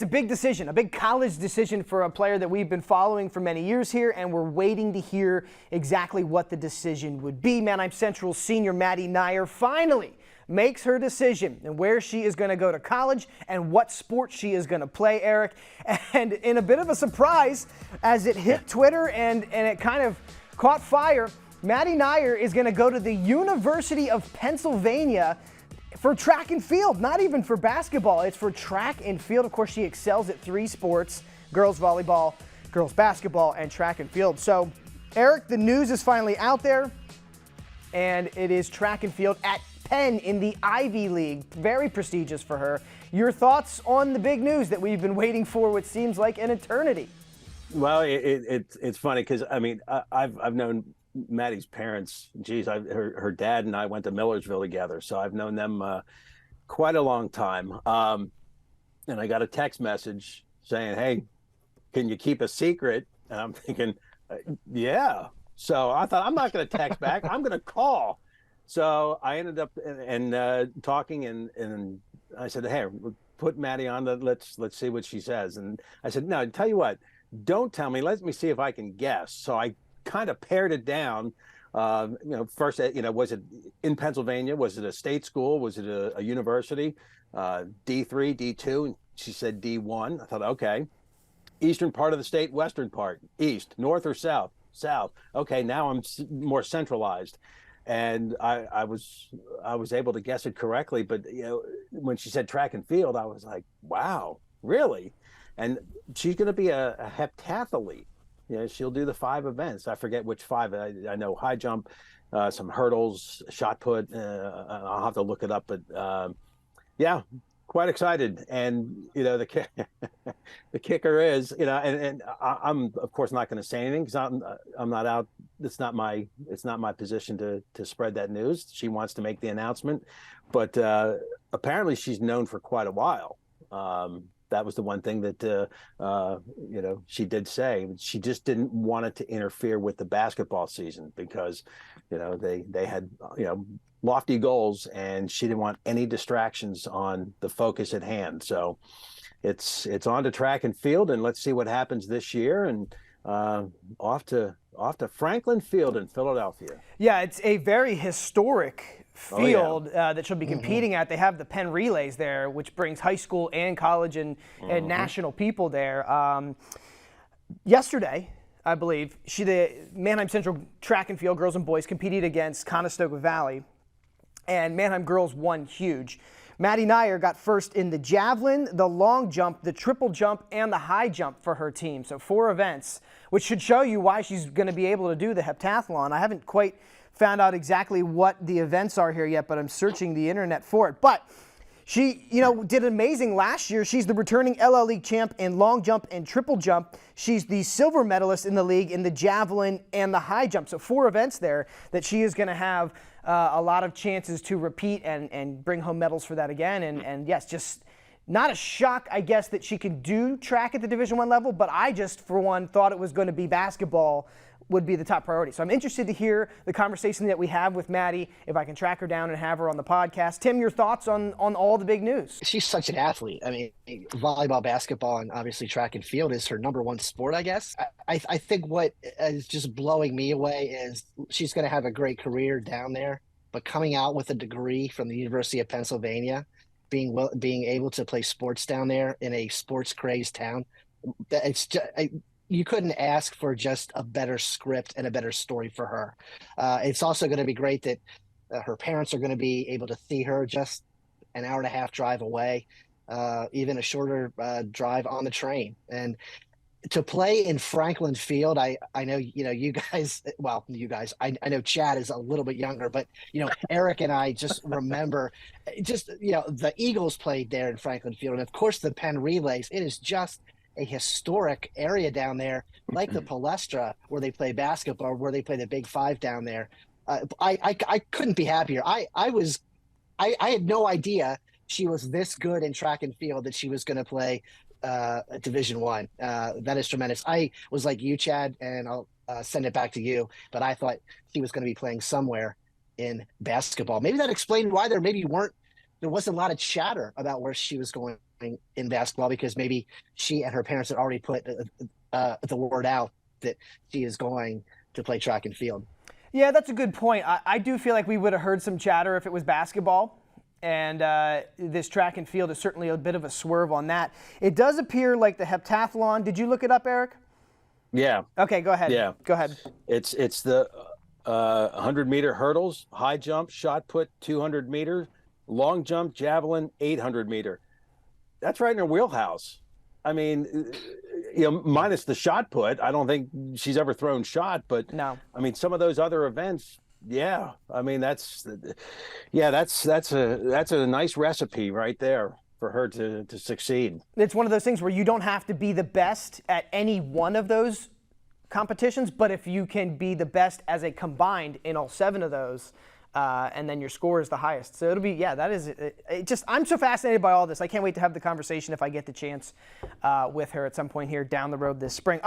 it's a big decision, a big college decision for a player that we've been following for many years here, and we're waiting to hear exactly what the decision would be. Manheim Central senior Maddie Nyer finally makes her decision and where she is going to go to college and what sport she is going to play, Eric. And in a bit of a surprise, as it hit Twitter and it kind of caught fire, Maddie Nyer is going to go to the University of Pennsylvania for track and field, not even for basketball. It's for track and field. Of course, she excels at 3 sports: girls volleyball, girls basketball, and track and field. So, Eric, the news is finally out there, and it is track and field at Penn in the Ivy League. Very prestigious for her. Your thoughts on the big news that we've been waiting for what seems like an eternity? Well, it's funny because, I mean, I've known Maddie's parents. Geez, her dad and I went to Millersville together, so I've known them quite a long time. And I got a text message saying, "Hey, can you keep a secret?" And I'm thinking, yeah. So I thought, I'm not going to text back. I'm going to call. So I ended up talking, and I said, "Hey, put Maddie on. Let's see what she says." And I said, "No, tell you what, don't tell me. Let me see if I can guess." So I kind of pared it down. First, was it in Pennsylvania? Was it a state school? Was it a university? D3, D2? And she said D1. I thought, okay. Eastern part of the state, western part, east, north or south? South. Okay, now I'm more centralized. And I was able to guess it correctly, but when she said track and field, I was like, wow, really? And she's going to be a heptathlete. She'll do the 5 events. I forget which 5. I know high jump, some hurdles, shot put. I'll have to look it up, but yeah, quite excited. And the kicker is, and I'm of course not going to say anything because I'm not out. It's not my position to spread that news. She wants to make the announcement, but apparently she's known for quite a while. That was the one thing that she did say. She just didn't want it to interfere with the basketball season because they had lofty goals, and she didn't want any distractions on the focus at hand. So it's on to track and field, and let's see what happens this year. And off to Franklin Field in Philadelphia. Yeah, it's a very historic field that she'll be competing at. They have the Penn Relays there, which brings high school and college and national people there. Yesterday, I believe, the Manheim Central track and field girls and boys competed against Conestoga Valley, and Manheim girls won huge. Maddie Nyer got first in the javelin, the long jump, the triple jump, and the high jump for her team. So 4 events, which should show you why she's going to be able to do the heptathlon. I haven't quite found out exactly what the events are here yet, but I'm searching the internet for it. But she, did amazing last year. She's the returning LL League champ in long jump and triple jump. She's the silver medalist in the league in the javelin and the high jump. So 4 events there that she is going to have a lot of chances to repeat and bring home medals for that again. And yes, just not a shock, I guess, that she could do track at the Division I level, but I just, for one, thought it was going to be basketball would be the top priority. So I'm interested to hear the conversation that we have with Maddie, if I can track her down and have her on the podcast. Tim, your thoughts on all the big news? She's such an athlete. I mean, volleyball, basketball, and obviously track and field is her number 1 sport, I guess. I think what is just blowing me away is she's going to have a great career down there, but coming out with a degree from the University of Pennsylvania, being able to play sports down there in a sports crazed town, it's just, you couldn't ask for just a better script and a better story for her. It's also going to be great that her parents are going to be able to see her just an hour-and-a-half drive away, even a shorter drive on the train. And to play in Franklin Field, I know, you guys, I know Chad is a little bit younger, but, Eric and I just remember the Eagles played there in Franklin Field. And of course the Penn Relays, it is just a historic area down there, like the Palestra, where they play basketball, where they play the Big 5 down there. I couldn't be happier. I had no idea she was this good in track and field that she was going to play Division I. That is tremendous. I was like you, Chad, and I'll send it back to you, but I thought she was going to be playing somewhere in basketball. Maybe that explained why there wasn't a lot of chatter about where she was going in basketball because maybe she and her parents had already put the word out that she is going to play track and field. Yeah, that's a good point. I do feel like we would have heard some chatter if it was basketball. And this track and field is certainly a bit of a swerve on that. It does appear like the heptathlon. Did you look it up, Eric? Yeah. Okay, go ahead. Yeah. Go ahead. It's the 100-meter hurdles, high jump, shot put, 200 meters, long jump, javelin, 800 meter. That's right in her wheelhouse. I mean, minus the shot put. I don't think she's ever thrown shot, but no. I mean, some of those other events. Yeah, I mean that's a nice recipe right there for her to succeed. It's one of those things where you don't have to be the best at any one of those competitions, but if you can be the best as a combined in all 7 of those, and then your score is the highest. So it'll be, that is it just, I'm so fascinated by all this. I can't wait to have the conversation if I get the chance with her at some point here down the road this spring.